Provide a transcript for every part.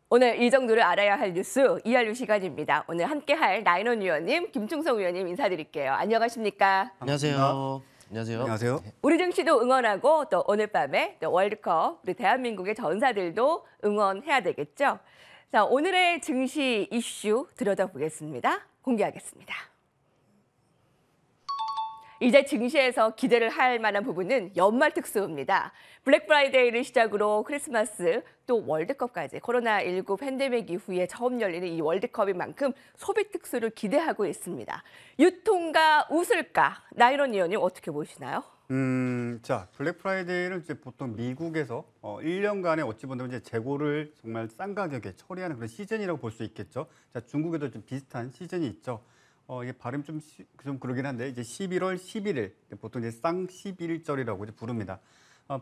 오늘 이 정도를 알아야 할 뉴스 이알류 시간입니다. 오늘 함께할 나인원 위원님, 김충성 위원님 인사드릴게요. 안녕하십니까? 안녕하세요. 안녕하세요. 안녕하세요. 우리 정치도 응원하고 또 오늘 밤에 또 월드컵 우리 대한민국의 전사들도 응원해야 되겠죠. 자, 오늘의 증시 이슈 들여다보겠습니다. 공개하겠습니다. 이제 증시에서 기대를 할 만한 부분은 연말 특수입니다. 블랙 프라이데이를 시작으로 크리스마스 또 월드컵까지 코로나19 팬데믹 이후에 처음 열리는 이 월드컵인 만큼 소비 특수를 기대하고 있습니다. 유통가 웃을까? 나인원 의원님 어떻게 보시나요? 자, 블랙 프라이데이는 이제 보통 미국에서 1년간에 어찌 보면 이제 재고를 정말 싼 가격에 처리하는 그런 시즌이라고 볼 수 있겠죠. 자, 중국에도 좀 비슷한 시즌이 있죠. 이게 발음 좀 그러긴 한데 이제 11월 11일 보통 이제 쌍 11절이라고 이제 부릅니다.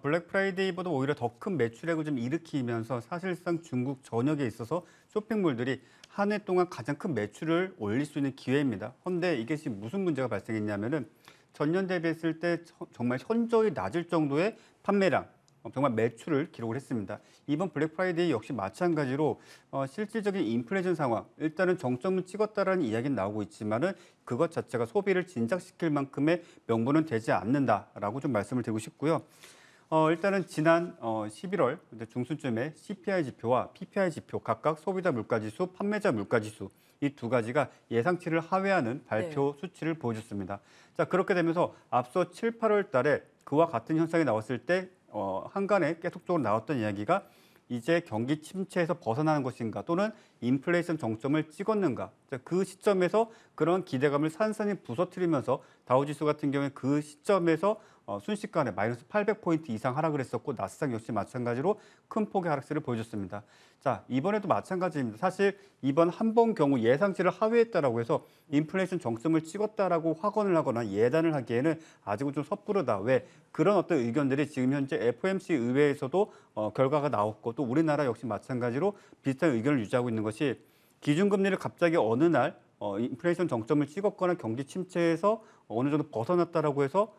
블랙 프라이데이보다 오히려 더 큰 매출액을 좀 일으키면서 사실상 중국 전역에 있어서 쇼핑몰들이 한 해 동안 가장 큰 매출을 올릴 수 있는 기회입니다. 그런데 이게 지금 무슨 문제가 발생했냐면은 전년 대비했을 때 정말 현저히 낮을 정도의 판매량, 정말 매출을 기록을 했습니다. 이번 블랙 프라이데이 역시 마찬가지로 실질적인 인플레이션 상황, 일단은 정점을 찍었다라는 이야기는 나오고 있지만은 그것 자체가 소비를 진작시킬 만큼의 명분은 되지 않는다라고 좀 말씀을 드리고 싶고요. 일단은 지난 11월 중순쯤에 CPI 지표와 PPI 지표 각각 소비자 물가지수, 판매자 물가지수 이 두 가지가 예상치를 하회하는 발표 수치를 보여줬습니다. 자, 그렇게 되면서 앞서 7, 8월 달에 그와 같은 현상이 나왔을 때 한간에 계속적으로 나왔던 이야기가 이제 경기 침체에서 벗어나는 것인가 또는 인플레이션 정점을 찍었는가. 자, 그 시점에서 그런 기대감을 산산히 부서뜨리면서 다우지수 같은 경우에 그 시점에서 순식간에 마이너스 800포인트 이상 하락을 했었고 나스닥 역시 마찬가지로 큰 폭의 하락세를 보여줬습니다. 자, 이번에도 마찬가지입니다. 사실 이번 한 번 경우 예상치를 하회했다라고 해서 인플레이션 정점을 찍었다라고 확언을 하거나 예단을 하기에는 아직은 좀 섣부르다. 왜? 그런 어떤 의견들이 지금 현재 FOMC 의회에서도 결과가 나왔고 또 우리나라 역시 마찬가지로 비슷한 의견을 유지하고 있는 것이 기준금리를 갑자기 어느 날 인플레이션 정점을 찍었거나 경기 침체에서 어느 정도 벗어났다라고 해서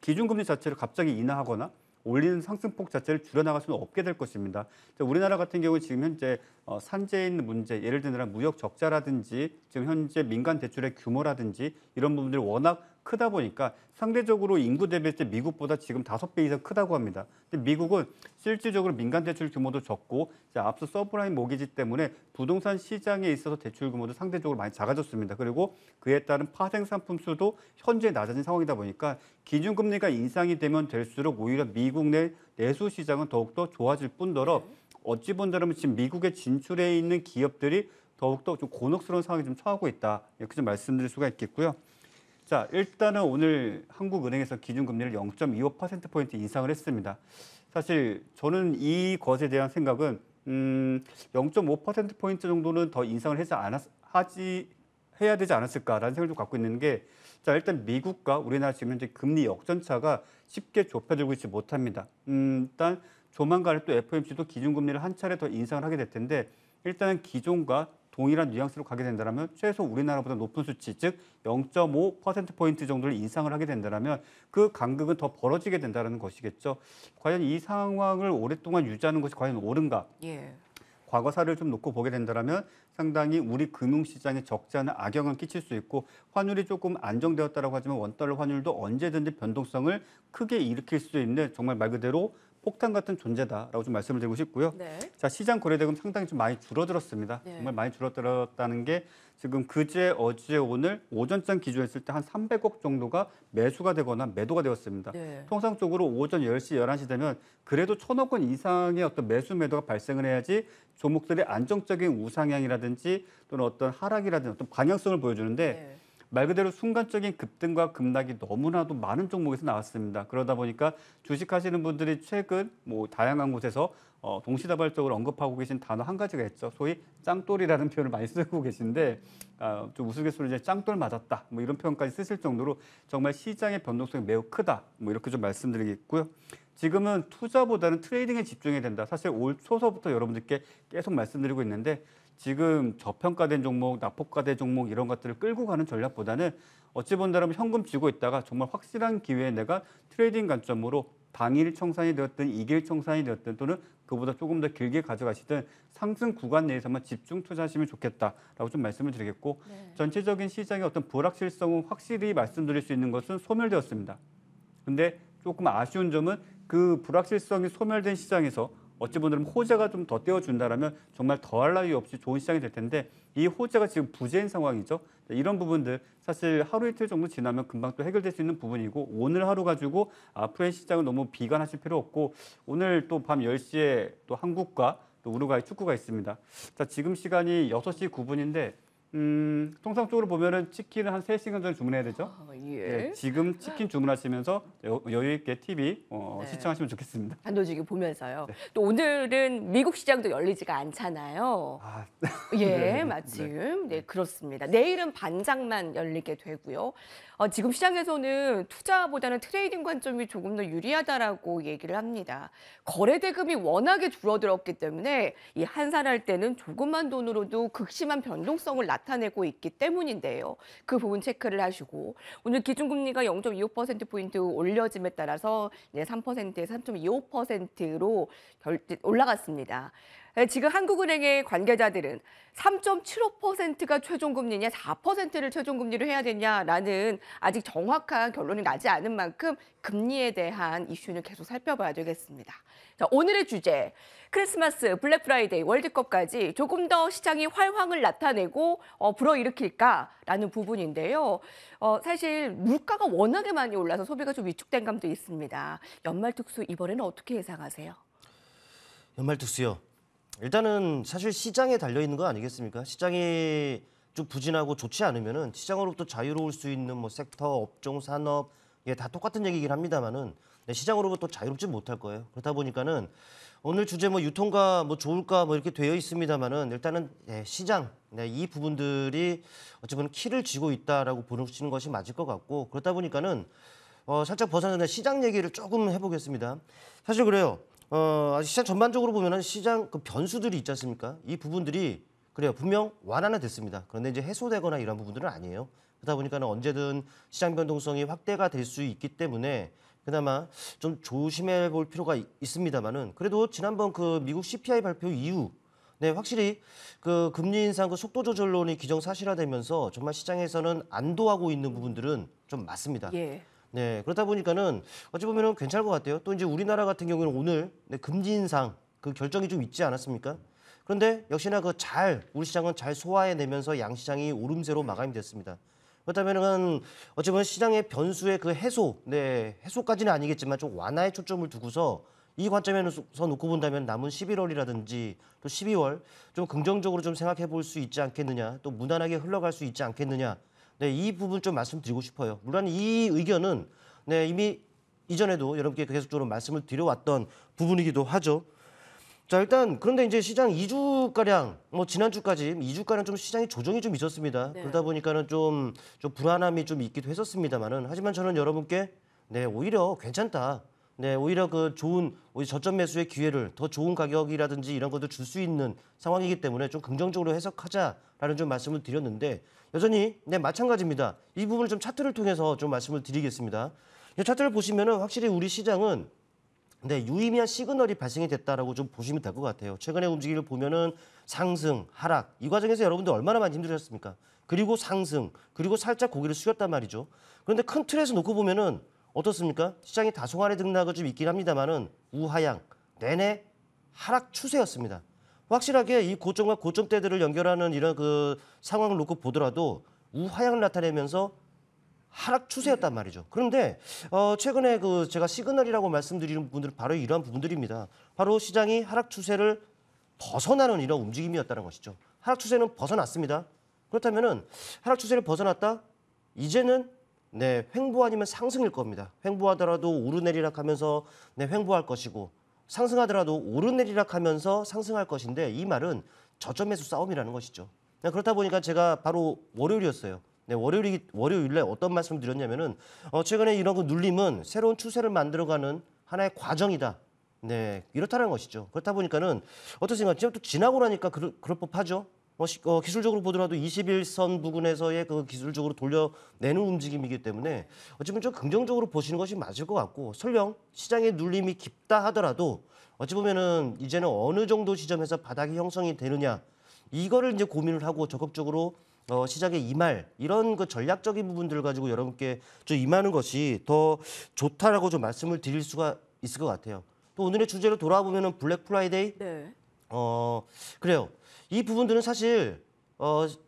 기준금리 자체를 갑자기 인하하거나 올리는 상승폭 자체를 줄여나갈 수는 없게 될 것입니다. 우리나라 같은 경우 지금 현재 산재에 있는 문제, 예를 들면 무역 적자라든지 지금 현재 민간 대출의 규모라든지 이런 부분들이 워낙 크다 보니까 상대적으로 인구 대비했을 때 미국보다 지금 5배 이상 크다고 합니다. 근데 미국은 실질적으로 민간 대출 규모도 적고 앞서 서브라임 모기지 때문에 부동산 시장에 있어서 대출 규모도 상대적으로 많이 작아졌습니다. 그리고 그에 따른 파생 상품 수도 현재 낮아진 상황이다 보니까 기준금리가 인상이 되면 될수록 오히려 미국 내 내수 시장은 더욱더 좋아질 뿐더러 어찌 본다면 지금 미국에 진출해 있는 기업들이 더욱더 좀 곤혹스러운 상황에 좀 처하고 있다. 이렇게 좀 말씀드릴 수가 있겠고요. 자, 일단은 오늘 한국은행에서 기준금리를 0.25%포인트 인상을 했습니다. 사실 저는 이 것에 대한 생각은 0.5%포인트 정도는 더 인상을 해야 되지 않았을까라는 생각을 좀 갖고 있는 게 자, 일단 미국과 우리나라 지금 현재 금리 역전차가 쉽게 좁혀들고 있지 못합니다. 일단 조만간에 또 FOMC도 기준금리를 한 차례 더 인상을 하게 될 텐데 일단은 기존과 동일한 뉘앙스로 가게 된다면 최소 우리나라보다 높은 수치, 즉 0.5%포인트 정도를 인상을 하게 된다면 그 간극은 더 벌어지게 된다는 것이겠죠. 과연 이 상황을 오랫동안 유지하는 것이 과연 옳은가? 과거 사례를 좀 놓고 보게 된다면 상당히 우리 금융시장에 적지 않은 악영향을 끼칠 수 있고 환율이 조금 안정되었다고 하지만 원달러 환율도 언제든지 변동성을 크게 일으킬 수 있는 정말 말 그대로 폭탄 같은 존재다라고 좀 말씀을 드리고 싶고요. 자, 시장 거래대금 상당히 좀 많이 줄어들었습니다. 정말 많이 줄어들었다는 게 지금 그제, 어제, 오늘 오전장 기준했을 때 한 300억 정도가 매수가 되거나 매도가 되었습니다. 통상적으로 오전 10시, 11시 되면 그래도 1,000억 원 이상의 어떤 매수 매도가 발생을 해야지 종목들의 안정적인 우상향이라든지 또는 어떤 하락이라든지 어떤 방향성을 보여주는데 말 그대로 순간적인 급등과 급락이 너무나도 많은 종목에서 나왔습니다. 그러다 보니까 주식하시는 분들이 최근 다양한 곳에서 동시다발적으로 언급하고 계신 단어 한 가지가 있죠. 소위 짱돌이라는 표현을 많이 쓰고 계신데 좀 우스갯소리로 이제 짱돌 맞았다 이런 표현까지 쓰실 정도로 정말 시장의 변동성이 매우 크다 이렇게 좀 말씀드리겠고요. 지금은 투자보다는 트레이딩에 집중해야 된다. 사실 올 초서부터 여러분들께 계속 말씀드리고 있는데 지금 저평가된 종목, 낙폭과대 종목 이런 것들을 끌고 가는 전략보다는 어찌 본다면 현금 쥐고 있다가 정말 확실한 기회에 내가 트레이딩 관점으로 당일 청산이 되었든 2일 청산이 되었든 또는 그보다 조금 더 길게 가져가시든 상승 구간 내에서만 집중 투자하시면 좋겠다라고 좀 말씀을 드리겠고 전체적인 시장의 어떤 불확실성은 확실히 말씀드릴 수 있는 것은 소멸되었습니다. 근데 조금 아쉬운 점은 그 불확실성이 소멸된 시장에서 어찌 보면 호재가 좀 더 떼어준다라면 정말 더할 나위 없이 좋은 시장이 될 텐데 이 호재가 지금 부재인 상황이죠. 이런 부분들 사실 하루 이틀 정도 지나면 금방 또 해결될 수 있는 부분이고 오늘 하루 가지고 앞으로의 시장을 너무 비관하실 필요 없고 오늘 또 밤 10시에 또 한국과 또 우루과이 축구가 있습니다. 자, 지금 시간이 6시 9분인데 통상적으로 보면은 치킨을 한 3시간 전에 주문해야 되죠. 네, 지금 치킨 주문하시면서 여유 있게 TV 시청하시면 좋겠습니다. 단도직입 보면서요. 또 오늘은 미국 시장도 열리지가 않잖아요. 예, 네. 마침. 네, 그렇습니다. 내일은 반장만 열리게 되고요. 지금 시장에서는 투자보다는 트레이딩 관점이 조금 더 유리하다라고 얘기를 합니다. 거래 대금이 워낙에 줄어들었기 때문에 이 한산할 때는 조금만 돈으로도 극심한 변동성을 나타내고 있기 때문인데요. 그 부분 체크를 하시고 오늘 기준금리가 0.25%포인트 올려짐에 따라서 3%에서 3.25%로 올라갔습니다. 지금 한국은행의 관계자들은 3.75%가 최종금리냐 4%를 최종금리로 해야 되냐라는 아직 정확한 결론이 나지 않은 만큼 금리에 대한 이슈는 계속 살펴봐야 되겠습니다. 자, 오늘의 주제 크리스마스, 블랙 프라이데이, 월드컵까지 조금 더 시장이 활황을 나타내고 불어일으킬까라는 부분인데요. 사실 물가가 워낙에 많이 올라서 소비가 좀 위축된 감도 있습니다. 연말 특수 이번에는 어떻게 예상하세요? 연말 특수요. 일단은 사실 시장에 달려 있는 거 아니겠습니까? 시장이 좀 부진하고 좋지 않으면은 시장으로부터 자유로울 수 있는 뭐 섹터, 업종, 산업 다 똑같은 얘기긴 합니다만은 시장으로부터 자유롭지 못할 거예요. 그렇다 보니까는 오늘 주제 뭐 유통가 뭐 좋을까 뭐 이렇게 되어 있습니다만은 일단은 시장 이 부분들이 어찌 보면 키를 쥐고 있다라고 보시는 것이 맞을 것 같고 그렇다 보니까는 살짝 벗어나는 시장 얘기를 조금 해보겠습니다. 사실 그래요. 시장 전반적으로 보면은 시장 그 변수들이 있지 않습니까? 이 부분들이 그래요. 분명 완화는 됐습니다. 그런데 이제 해소되거나 이런 부분들은 아니에요. 그러다 보니까는 언제든 시장 변동성이 확대가 될 수 있기 때문에 그나마 좀 조심해 볼 필요가 있습니다만은 그래도 지난번 그 미국 CPI 발표 이후 확실히 그 금리 인상 그 속도 조절론이 기정사실화되면서 정말 시장에서는 안도하고 있는 부분들은 좀 맞습니다. 예. 네, 그렇다 보니까는 어찌 보면은 괜찮을 것 같아요. 또 이제 우리나라 같은 경우에는 오늘 금리 인상 그 결정이 좀 있지 않았습니까? 그런데 역시나 우리 시장은 잘 소화해내면서 양시장이 오름세로 마감이 됐습니다. 그렇다면은 어찌 보면 시장의 변수의 그 해소까지는 아니겠지만 좀 완화에 초점을 두고서 이 관점에서 놓고 본다면 남은 11월이라든지 또 12월 좀 긍정적으로 좀 생각해 볼 수 있지 않겠느냐, 또 무난하게 흘러갈 수 있지 않겠느냐. 이 부분 좀 말씀드리고 싶어요. 물론 이 의견은 이미 이전에도 여러분께 계속적으로 말씀을 드려왔던 부분이기도 하죠. 자, 일단 그런데 이제 시장 2주가량 지난주까지 2주가량 좀 시장이 조정이 좀 있었습니다. 네. 그러다 보니까는 좀 불안함이 좀 있기도 했었습니다만은 하지만 저는 여러분께 오히려 괜찮다. 오히려 오히려 저점 매수의 기회를 더 좋은 가격이라든지 이런 것도 줄 수 있는 상황이기 때문에 좀 긍정적으로 해석하자라는 좀 말씀을 드렸는데 여전히 마찬가지입니다. 이 부분을 좀 차트를 통해서 좀 말씀을 드리겠습니다. 이 차트를 보시면은 확실히 우리 시장은 유의미한 시그널이 발생이 됐다라고 좀 보시면 될 것 같아요. 최근의 움직임을 보면은 상승, 하락 이 과정에서 여러분들 얼마나 많이 힘들으셨습니까? 그리고 상승, 그리고 살짝 고개를 숙였단 말이죠. 그런데 큰 틀에서 놓고 보면은 어떻습니까? 시장이 다소간의 등락은 좀 있긴 합니다만은 우하향, 내내 하락 추세였습니다. 확실하게 이 고점과 고점대들을 연결하는 이런 그 상황을 놓고 보더라도 우하향을 나타내면서 하락 추세였단 말이죠. 그런데 최근에 제가 시그널이라고 말씀드리는 부분들은 바로 이러한 부분들입니다. 바로 시장이 하락 추세를 벗어나는 이런 움직임이었다는 것이죠. 하락 추세는 벗어났습니다. 그렇다면은 하락 추세를 벗어났다? 이제는 횡보 아니면 상승일 겁니다. 횡보하더라도 오르내리락 하면서 횡보할 것이고 상승하더라도 오르내리락 하면서 상승할 것인데 이 말은 저점 매수 싸움이라는 것이죠. 그렇다 보니까 제가 바로 월요일이었어요. 월요일에 어떤 말씀을 드렸냐면은 최근에 이런 눌림은 새로운 추세를 만들어가는 하나의 과정이다. 네, 이렇다는 것이죠. 그렇다 보니까는 어떤 생각이죠? 또 지나고 나니까 그럴 법하죠. 기술적으로 보더라도 21선 부근에서의 그 기술적으로 돌려내는 움직임이기 때문에 어찌 보면 좀 긍정적으로 보시는 것이 맞을 것 같고, 설령 시장의 눌림이 깊다 하더라도 어찌 보면은 이제는 어느 정도 지점에서 바닥이 형성이 되느냐, 이거를 이제 고민을 하고 적극적으로 시장에 임할 이런 그 전략적인 부분들을 가지고 여러분께 좀 임하는 것이 더 좋다라고 좀 말씀을 드릴 수가 있을 것 같아요. 또 오늘의 주제로 돌아보면은 블랙 프라이데이. 네. 그래요. 이 부분들은 사실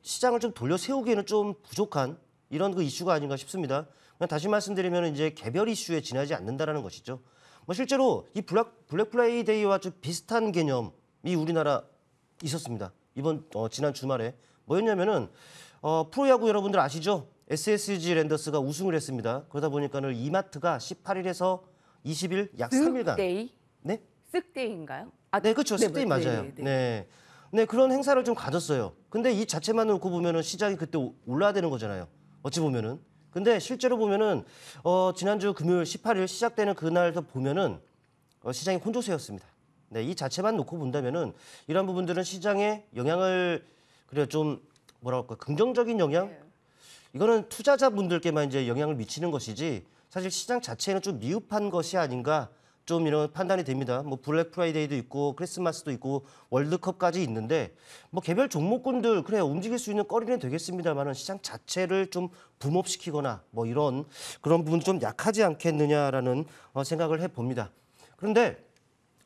시장을 좀 돌려 세우기에는 좀 부족한 이런 그 이슈가 아닌가 싶습니다. 그냥 다시 말씀드리면 이제 개별 이슈에 지나지 않는다라는 것이죠. 뭐 실제로 이 블랙 프라이데이와 좀 비슷한 개념이 우리나라 있었습니다. 이번 지난 주말에 뭐였냐면은 프로야구 여러분들 아시죠? SSG 랜더스가 우승을 했습니다. 그러다 보니까는 이마트가 18일에서 20일 약 3일간. 쓱데이? 네? 쓱데이인가요? 네, 그렇죠. 네, 스테이 네, 맞아요. 네, 네. 네. 네, 그런 행사를 좀 가졌어요. 근데 이 자체만 놓고 보면은 시장이 그때 올라야 되는 거잖아요. 어찌 보면은. 근데 실제로 보면은 지난주 금요일 18일 시작되는 그날도 보면은 시장이 혼조세였습니다. 네, 이 자체만 놓고 본다면은 이런 부분들은 시장에 영향을 그래요 좀 뭐라 할까 긍정적인 영향. 네. 이거는 투자자분들께만 이제 영향을 미치는 것이지 사실 시장 자체는 좀 미흡한 것이 아닌가 좀 이런 판단이 됩니다. 뭐 블랙 프라이데이도 있고 크리스마스도 있고 월드컵까지 있는데 뭐 개별 종목군들 그래 움직일 수 있는 거리는 되겠습니다만은 시장 자체를 좀 붐업시키거나 뭐 이런 그런 부분 좀 약하지 않겠느냐라는 생각을 해봅니다. 그런데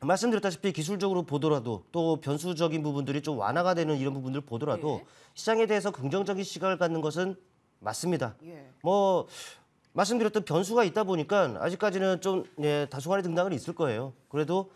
말씀드렸다시피 기술적으로 보더라도 또 변수적인 부분들이 좀 완화가 되는 이런 부분들 보더라도 예. 시장에 대해서 긍정적인 시각을 갖는 것은 맞습니다. 예. 뭐 말씀드렸던 변수가 있다 보니까 아직까지는 좀 다소간의 등락은 있을 거예요. 그래도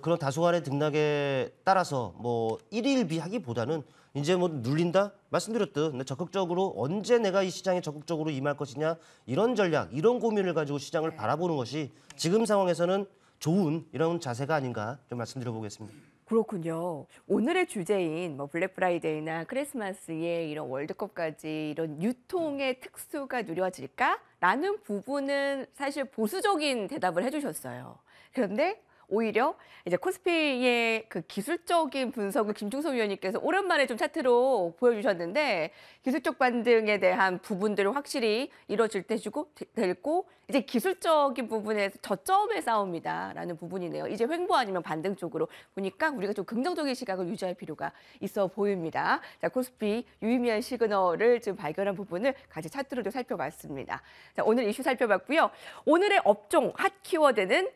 그런 다소간의 등락에 따라서 뭐 일일비하기보다는 이제 뭐 눌린다 말씀드렸듯 적극적으로 언제 내가 이 시장에 적극적으로 임할 것이냐 이런 전략, 이런 고민을 가지고 시장을 바라보는 것이 지금 상황에서는 좋은 이런 자세가 아닌가 좀 말씀드려보겠습니다. 그렇군요. 오늘의 주제인 뭐 블랙 프라이데이나 크리스마스에 이런 월드컵까지 이런 유통의 특수가 누려질까라는 부분은 사실 보수적인 대답을 해주셨어요. 그런데 오히려 이제 코스피의 그 기술적인 분석을 김충석 위원님께서 오랜만에 좀 차트로 보여주셨는데 기술적 반등에 대한 부분들을 확실히 이루어질 때 주고 될고 이제 기술적인 부분에서 저점의 싸움이다라는 부분이네요. 이제 횡보 아니면 반등 쪽으로 보니까 우리가 좀 긍정적인 시각을 유지할 필요가 있어 보입니다. 자, 코스피 유의미한 시그널을 지금 발견한 부분을 같이 차트로도 살펴봤습니다. 자, 오늘 이슈 살펴봤고요. 오늘의 업종 핫 키워드는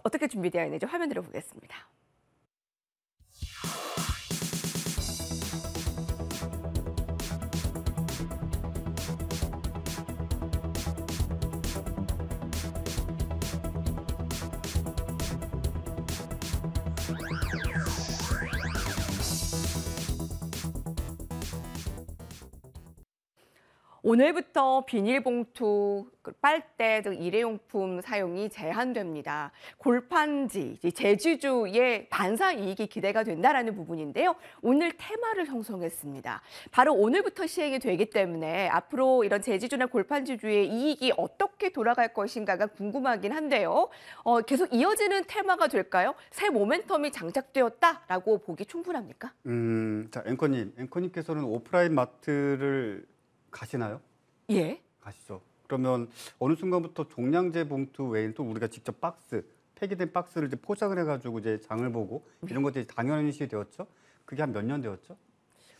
어떻게 준비되어 있는지 화면으로 보겠습니다. 오늘부터 비닐봉투, 빨대 등 일회용품 사용이 제한됩니다. 골판지, 제지주의 반사 이익이 기대가 된다라는 부분인데요. 오늘 테마를 형성했습니다. 바로 오늘부터 시행이 되기 때문에 앞으로 이런 제지주나 골판지주의 이익이 어떻게 돌아갈 것인가가 궁금하긴 한데요. 계속 이어지는 테마가 될까요? 새 모멘텀이 장착되었다라고 보기 충분합니까? 자, 앵커님께서는 오프라인 마트를 가시나요? 예. 가시죠. 그러면 어느 순간부터 종량제 봉투 외에는 또 우리가 직접 폐기된 박스를 이제 포장을 해가지고 이제 장을 보고 이런 것들이 당연시 되었죠. 그게 한 몇 년 되었죠?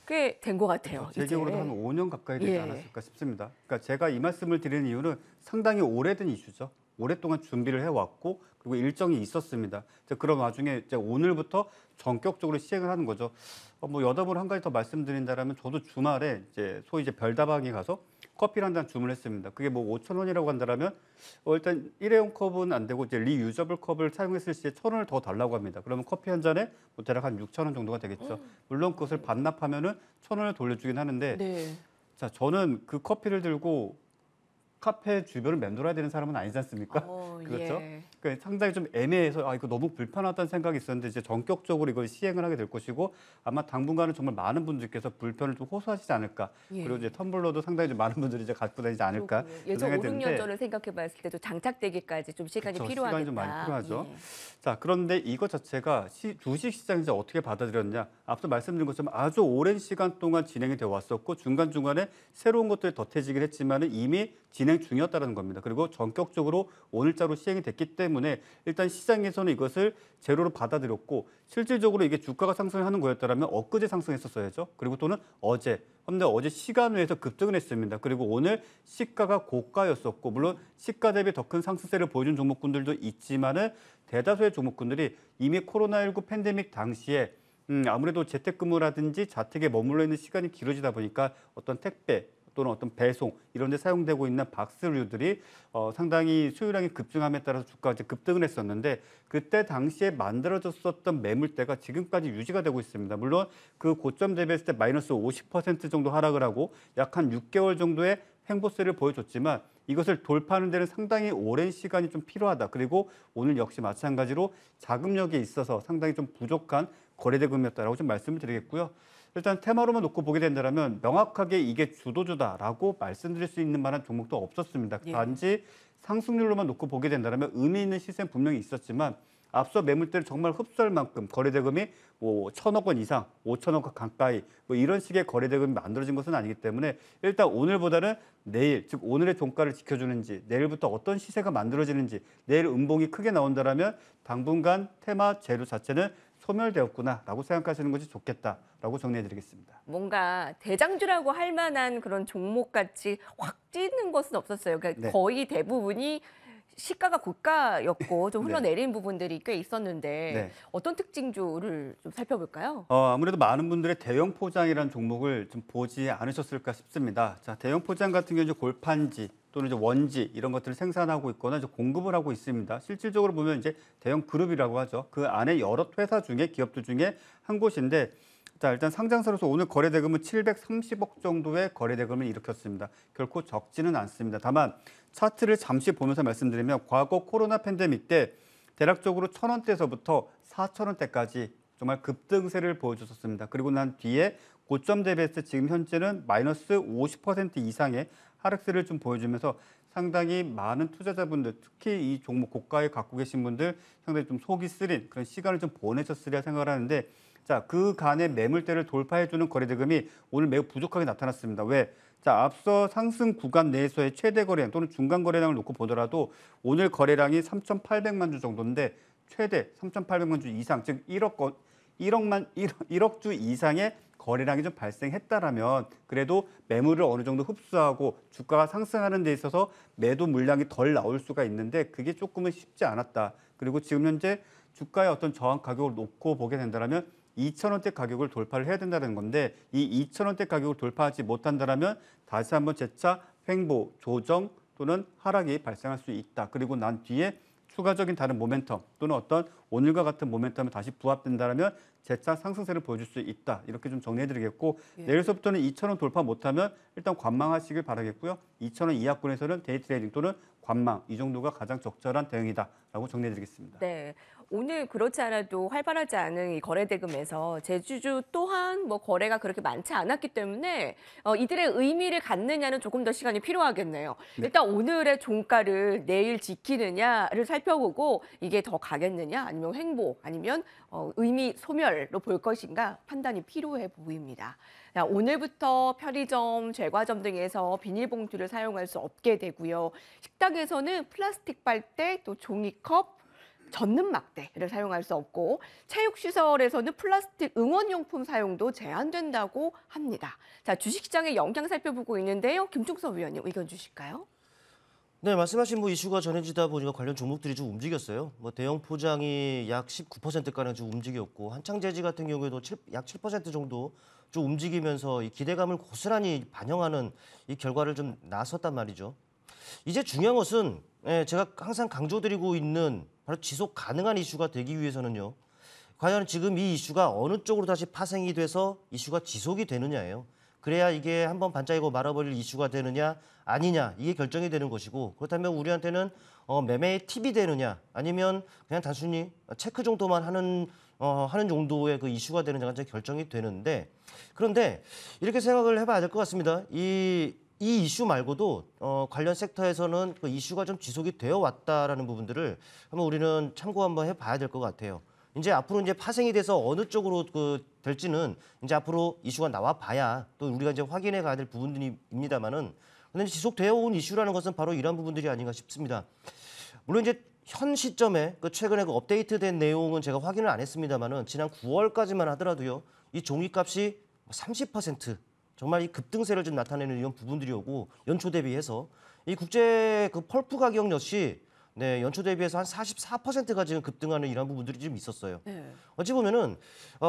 꽤 된 것 같아요. 제 기억으로도 한 5년 가까이 되지 예. 않았을까 싶습니다. 그러니까 제가 이 말씀을 드리는 이유는 상당히 오래된 이슈죠. 오랫동안 준비를 해왔고 그리고 일정이 있었습니다. 그런 와중에 이제 오늘부터 전격적으로 시행을 하는 거죠. 뭐 여담으로 한 가지 더 말씀드린다면 저도 주말에 이제 소위 이제 별다방에 가서 커피를 한 잔 주문했습니다. 그게 뭐 5,000원이라고 한다면 일단 일회용 컵은 안 되고 이제 리유저블 컵을 사용했을 시에 1,000원을 더 달라고 합니다. 그러면 커피 한 잔에 뭐 대략 한 6,000원 정도가 되겠죠. 물론 그것을 반납하면은 1,000원을 돌려주긴 하는데 네. 자, 저는 그 커피를 들고 카페 주변을 맴돌아야 되는 사람은 아니지 않습니까? 그렇죠? 예. 그러니까 상당히 좀 애매해서 이거 너무 불편하다는 생각이 있었는데 이제 전격적으로 이걸 시행을 하게 될 것이고 아마 당분간은 정말 많은 분들께서 불편을 좀 호소하시지 않을까. 예. 그리고 이제 텀블러도 상당히 좀 많은 분들이 이제 갖고 다니지 않을까. 그렇군요. 그런 예전 5, 생각이 6년 드는데 전을 생각해봤을 때도 장착되기까지 좀 시간이 그쵸, 필요하겠다. 시간이 좀 많이 필요하죠. 예. 자, 그런데 이것 자체가 주식 시장이 이제 어떻게 받아들였냐. 앞서 말씀드린 것처럼 아주 오랜 시간 동안 진행이 되어 왔었고 중간중간에 새로운 것들이 덧해지긴 했지만은 이미 진행 중이었다는 겁니다. 그리고 전격적으로 오늘자로 시행이 됐기 때문에 일단 시장에서는 이것을 제로로 받아들였고 실질적으로 이게 주가가 상승하는 거였다면 엊그제 상승했었어야죠. 그리고 또는 어제. 근데 어제 시간 외에서 급등을 했습니다. 그리고 오늘 시가가 고가였었고 물론 시가 대비 더 큰 상승세를 보여준 종목군들도 있지만은 대다수의 종목군들이 이미 코로나19 팬데믹 당시에 아무래도 재택근무라든지 자택에 머물러 있는 시간이 길어지다 보니까 어떤 택배 또는 어떤 배송 이런 데 사용되고 있는 박스류들이 상당히 수요량이 급증함에 따라서 주가가 이제 급등을 했었는데 그때 당시에 만들어졌었던 매물대가 지금까지 유지가 되고 있습니다. 물론 그 고점 대비했을 때 마이너스 50% 정도 하락을 하고 약 한 6개월 정도의 횡보세를 보여줬지만 이것을 돌파하는 데는 상당히 오랜 시간이 좀 필요하다. 그리고 오늘 역시 마찬가지로 자금력에 있어서 상당히 좀 부족한 거래대금이었다라고 좀 말씀을 드리겠고요. 일단 테마로만 놓고 보게 된다면 명확하게 이게 주도주다라고 말씀드릴 수 있는 만한 종목도 없었습니다. 예. 단지 상승률로만 놓고 보게 된다면 의미 있는 시세는 분명히 있었지만 앞서 매물대를 정말 흡수할 만큼 거래대금이 뭐 1,000억 원 이상, 5천억 원 가까이 뭐 이런 식의 거래대금이 만들어진 것은 아니기 때문에 일단 오늘보다는 내일, 즉 오늘의 종가를 지켜주는지 내일부터 어떤 시세가 만들어지는지 내일 음봉이 크게 나온다라면 당분간 테마 재료 자체는 소멸되었구나라고 생각하시는 것이 좋겠다라고 정리해드리겠습니다. 뭔가 대장주라고 할 만한 그런 종목같이 확 찌는 것은 없었어요. 그러니까 네. 거의 대부분이 시가가 고가였고 좀 네. 흘러내린 부분들이 꽤 있었는데 네. 어떤 특징주를 좀 살펴볼까요? 아무래도 많은 분들의 대형 포장이라는 종목을 좀 보지 않으셨을까 싶습니다. 자, 대형 포장 같은 경우는 이제 골판지 또는 이제 원지 이런 것들을 생산하고 있거나 이제 공급을 하고 있습니다. 실질적으로 보면 이제 대형 그룹이라고 하죠. 그 안에 여러 회사 중에 기업들 중에 한 곳인데 자, 일단 상장사로서 오늘 거래대금은 730억 정도의 거래대금을 일으켰습니다. 결코 적지는 않습니다. 다만 차트를 잠시 보면서 말씀드리면 과거 코로나 팬데믹 때 대략적으로 1,000원대에서부터 4,000원대까지 정말 급등세를 보여줬었습니다. 그리고 난 뒤에 고점 대비했을 때 지금 현재는 마이너스 50% 이상의 하락세를 좀 보여주면서 상당히 많은 투자자분들, 특히 이 종목 고가에 갖고 계신 분들 상당히 좀 속이 쓰린 그런 시간을 좀 보내셨으리라 생각을 하는데 자, 그 간의 매물대를 돌파해주는 거래대금이 오늘 매우 부족하게 나타났습니다. 왜? 자, 앞서 상승 구간 내에서의 최대 거래량 또는 중간 거래량을 놓고 보더라도 오늘 거래량이 3,800만 주 정도인데 최대 3,800만 주 이상, 즉 1억 주 이상의 거래량이 좀 발생했다라면 그래도 매물을 어느 정도 흡수하고 주가가 상승하는 데 있어서 매도 물량이 덜 나올 수가 있는데 그게 조금은 쉽지 않았다. 그리고 지금 현재 주가의 어떤 저항 가격을 놓고 보게 된다면 2,000원대 가격을 돌파를 해야 된다는 건데 이 2,000원대 가격을 돌파하지 못한다면 다시 한번 재차 횡보, 조정 또는 하락이 발생할 수 있다. 그리고 난 뒤에 추가적인 다른 모멘텀 또는 어떤 오늘과 같은 모멘텀이 다시 부합된다면 재차 상승세를 보여줄 수 있다. 이렇게 좀 정리해드리겠고 예. 내일서부터는 2,000원 돌파 못하면 일단 관망하시길 바라겠고요. 2,000원 이하권에서는 데이 트레이딩 또는 관망 이 정도가 가장 적절한 대응이다라고 정리해드리겠습니다. 네. 오늘 그렇지 않아도 활발하지 않은 이 거래대금에서 제주주 또한 뭐 거래가 그렇게 많지 않았기 때문에 이들의 의미를 갖느냐는 조금 더 시간이 필요하겠네요. 네. 일단 오늘의 종가를 내일 지키느냐를 살펴보고 이게 더 가겠느냐 아니면 횡보 아니면 의미 소멸로 볼 것인가 판단이 필요해 보입니다. 자, 오늘부터 편의점, 제과점 등에서 비닐봉투를 사용할 수 없게 되고요. 식당에서는 플라스틱 빨대, 또 종이컵, 젖는 막대를 사용할 수 없고 체육시설에서는 플라스틱 응원용품 사용도 제한된다고 합니다. 자, 주식시장의 영향 살펴보고 있는데요. 김충섭 위원님 의견 주실까요? 네, 말씀하신 뭐 이슈가 전해지다 보니까 관련 종목들이 좀 움직였어요. 뭐 대형 포장이 약 19%가량 좀 움직였고 한창재지 같은 경우에도 약 7% 정도 좀 움직이면서 이 기대감을 고스란히 반영하는 이 결과를 좀 나섰단 말이죠. 이제 중요한 것은 제가 항상 강조드리고 있는 바로 지속 가능한 이슈가 되기 위해서는요. 과연 지금 이 이슈가 어느 쪽으로 다시 파생이 돼서 이슈가 지속이 되느냐예요. 그래야 이게 한번 반짝이고 말아버릴 이슈가 되느냐 아니냐 이게 결정이 되는 것이고 그렇다면 우리한테는 매매의 팁이 되느냐 아니면 그냥 단순히 체크 정도만 하는 정도의 그 이슈가 되느냐가 이제 결정이 되는데 그런데 이렇게 생각을 해봐야 될 것 같습니다. 이 이슈 말고도 관련 섹터에서는 그 이슈가 좀 지속이 되어 왔다라는 부분들을 한번 우리는 참고 한번 해봐야 될 것 같아요. 이제 앞으로 이제 파생이 돼서 어느 쪽으로 될지는 이제 앞으로 이슈가 나와 봐야 또 우리가 이제 확인해 가야 될 부분들입니다만은 근데 지속되어 온 이슈라는 것은 바로 이러한 부분들이 아닌가 싶습니다. 물론 이제 현 시점에 최근에 업데이트된 내용은 제가 확인을 안 했습니다만은 지난 9월까지만 하더라도요 이 종이값이 30% 정말 이 급등세를 좀 나타내는 이런 부분들이 오고 연초 대비해서 이 국제 그 펄프 가격 역시 네, 연초 대비해서 한 44%가 지금 급등하는 이런 부분들이 좀 있었어요. 네. 어찌 보면은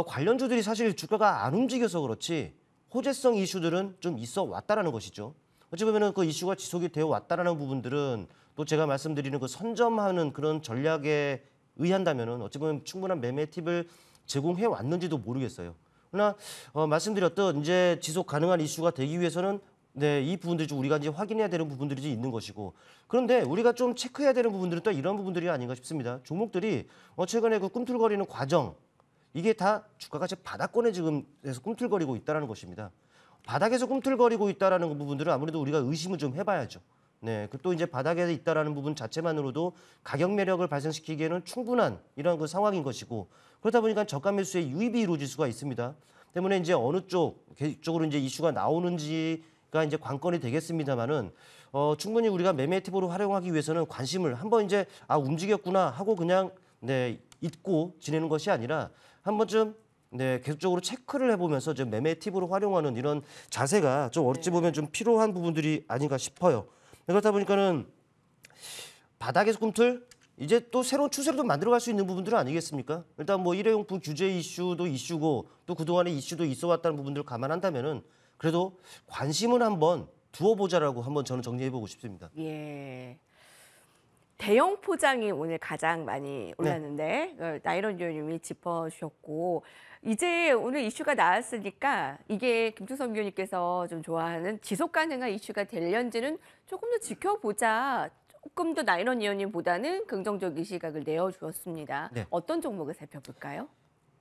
관련주들이 사실 주가가 안 움직여서 그렇지 호재성 이슈들은 좀 있어 왔다라는 것이죠. 어찌 보면은 그 이슈가 지속이 되어 왔다라는 부분들은 또 제가 말씀드리는 그 선점하는 그런 전략에 의한다면은 어찌 보면 충분한 매매 팁을 제공해 왔는지도 모르겠어요. 그러나 말씀드렸던 이제 지속 가능한 이슈가 되기 위해서는 네, 이 부분들이 좀 우리가 이제 확인해야 되는 부분들이 있는 것이고 그런데 우리가 좀 체크해야 되는 부분들은 또 이런 부분들이 아닌가 싶습니다. 종목들이 최근에 그 꿈틀거리는 과정 이게 다 주가가 지금 바닥권에 지금 해서 꿈틀거리고 있다는 것입니다. 바닥에서 꿈틀거리고 있다는 부분들은 아무래도 우리가 의심을 좀 해봐야죠. 네, 또 이제 바닥에 있다라는 부분 자체만으로도 가격 매력을 발생시키기에는 충분한 이런 그 상황인 것이고 그러다 보니까 저가 매수의 유입이 이루어질 수가 있습니다. 때문에 이제 어느 쪽으로 이제 이슈가 나오는지가 이제 관건이 되겠습니다만은 충분히 우리가 매매 팁으로 활용하기 위해서는 관심을 한번 이제 움직였구나 하고 그냥 네 잊고 지내는 것이 아니라 한 번쯤 네, 계속적으로 체크를 해보면서 좀 매매 팁으로 활용하는 이런 자세가 좀 어찌 보면 좀 필요한 부분들이 아닌가 싶어요. 그렇다 보니까는 바닥에서 꿈틀 이제 또 새로운 추세를 좀 만들어갈 수 있는 부분들은 아니겠습니까? 일단 뭐 일회용품 규제 이슈도 이슈고 또 그동안의 이슈도 있어왔다는 부분들을 감안한다면은 그래도 관심은 한번 두어보자라고 한번 저는 정리해보고 싶습니다. 예. 대형 포장이 오늘 가장 많이 올랐는데 나이론 위원님이 짚어주셨고 이제 오늘 이슈가 나왔으니까 이게 김충성 위원님께서 좀 좋아하는 지속 가능한 이슈가 될런지는 조금 더 지켜보자. 조금 더 나이론 위원님보다는 긍정적인 시각을 내어주었습니다. 네. 어떤 종목을 살펴볼까요?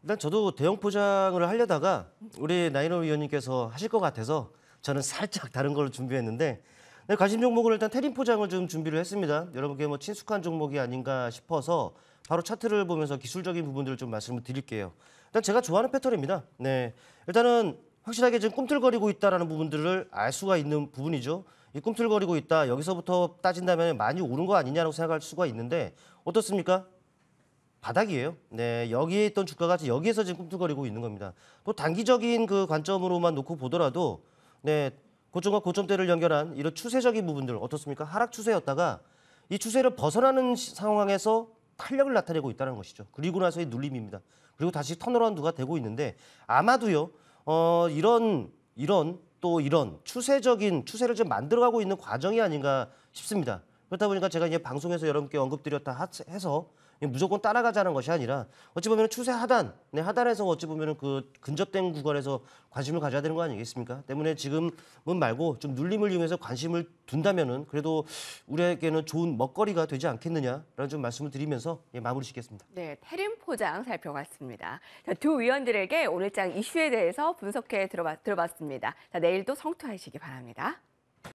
일단 저도 대형 포장을 하려다가 우리 나인호 위원님께서 하실 것 같아서 저는 살짝 다른 걸 준비했는데 네, 관심 종목을 일단 테린 포장을 좀 준비를 했습니다. 여러분께 뭐 친숙한 종목이 아닌가 싶어서 바로 차트를 보면서 기술적인 부분들을 좀 말씀을 드릴게요. 일단 제가 좋아하는 패턴입니다. 네, 일단은 확실하게 지금 꿈틀거리고 있다라는 부분들을 알 수가 있는 부분이죠. 이 꿈틀거리고 있다. 여기서부터 따진다면 많이 오른 거 아니냐고 생각할 수가 있는데 어떻습니까? 바닥이에요. 네, 여기에 있던 주가가 여기에서 지금 꿈틀거리고 있는 겁니다. 또 단기적인 그 관점으로만 놓고 보더라도 네, 고점과 고점대를 연결한 이런 추세적인 부분들 어떻습니까? 하락 추세였다가 이 추세를 벗어나는 상황에서 탄력을 나타내고 있다는 것이죠. 그리고 나서의 눌림입니다. 그리고 다시 턴어라운드가 되고 있는데 아마도요. 이런 추세적인 추세를 좀 만들어가고 있는 과정이 아닌가 싶습니다. 그렇다 보니까 제가 이제 방송에서 여러분께 언급드렸다 해서 무조건 따라가자는 것이 아니라 어찌 보면 추세 하단, 네, 하단에서 어찌 보면 그 근접된 구간에서 관심을 가져야 되는 거 아니겠습니까? 때문에 지금은 말고 좀 눌림을 이용해서 관심을 둔다면은 그래도 우리에게는 좋은 먹거리가 되지 않겠느냐라는 좀 말씀을 드리면서 마무리 짓겠습니다. 네, 테린 포장 살펴봤습니다. 자, 두 위원들에게 오늘장 이슈에 대해서 분석해 들어봤습니다. 자, 내일도 성투하시기 바랍니다.